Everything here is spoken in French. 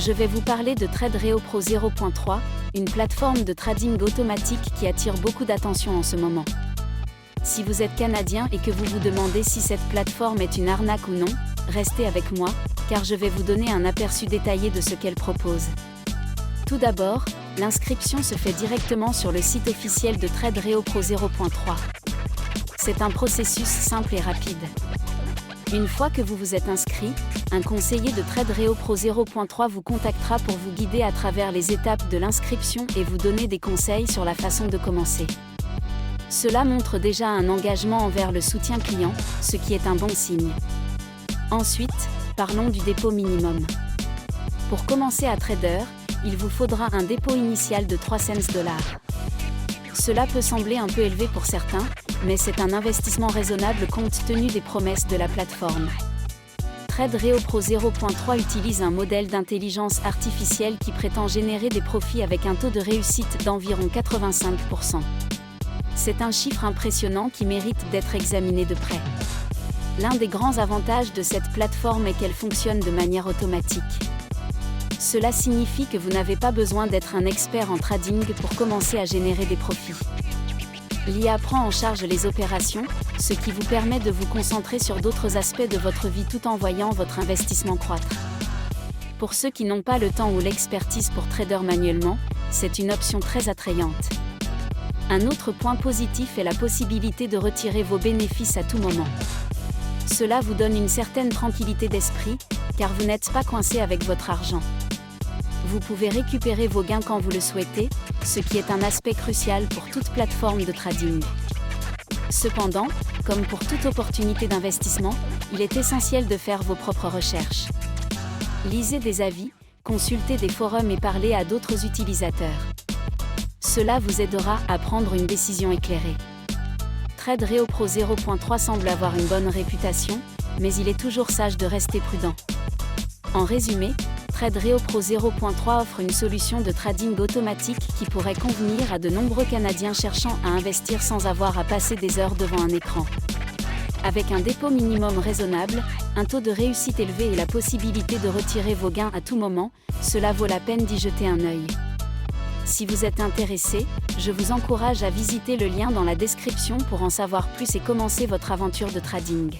Je vais vous parler de TradeReo Pro 0.3, une plateforme de trading automatique qui attire beaucoup d'attention en ce moment. Si vous êtes Canadien et que vous vous demandez si cette plateforme est une arnaque ou non, restez avec moi, car je vais vous donner un aperçu détaillé de ce qu'elle propose. Tout d'abord, l'inscription se fait directement sur le site officiel de TradeReo Pro 0.3. C'est un processus simple et rapide. Une fois que vous vous êtes inscrit, un conseiller de TradeReo Pro 0.3 vous contactera pour vous guider à travers les étapes de l'inscription et vous donner des conseils sur la façon de commencer. Cela montre déjà un engagement envers le soutien client, ce qui est un bon signe. Ensuite, parlons du dépôt minimum. Pour commencer à trader, il vous faudra un dépôt initial de 3 cents $. Cela peut sembler un peu élevé pour certains, mais c'est un investissement raisonnable compte tenu des promesses de la plateforme. TradeReo Pro 0.3 utilise un modèle d'intelligence artificielle qui prétend générer des profits avec un taux de réussite d'environ 85%. C'est un chiffre impressionnant qui mérite d'être examiné de près. L'un des grands avantages de cette plateforme est qu'elle fonctionne de manière automatique. Cela signifie que vous n'avez pas besoin d'être un expert en trading pour commencer à générer des profits. L'IA prend en charge les opérations, ce qui vous permet de vous concentrer sur d'autres aspects de votre vie tout en voyant votre investissement croître. Pour ceux qui n'ont pas le temps ou l'expertise pour trader manuellement, c'est une option très attrayante. Un autre point positif est la possibilité de retirer vos bénéfices à tout moment. Cela vous donne une certaine tranquillité d'esprit, car vous n'êtes pas coincé avec votre argent. Vous pouvez récupérer vos gains quand vous le souhaitez, ce qui est un aspect crucial pour toute plateforme de trading. Cependant, comme pour toute opportunité d'investissement, il est essentiel de faire vos propres recherches. Lisez des avis, consultez des forums et parlez à d'autres utilisateurs. Cela vous aidera à prendre une décision éclairée. TradeReo Pro 0.3 semble avoir une bonne réputation, mais il est toujours sage de rester prudent. En résumé, TradeReo Pro 0.3 offre une solution de trading automatique qui pourrait convenir à de nombreux Canadiens cherchant à investir sans avoir à passer des heures devant un écran. Avec un dépôt minimum raisonnable, un taux de réussite élevé et la possibilité de retirer vos gains à tout moment, cela vaut la peine d'y jeter un œil. Si vous êtes intéressé, je vous encourage à visiter le lien dans la description pour en savoir plus et commencer votre aventure de trading.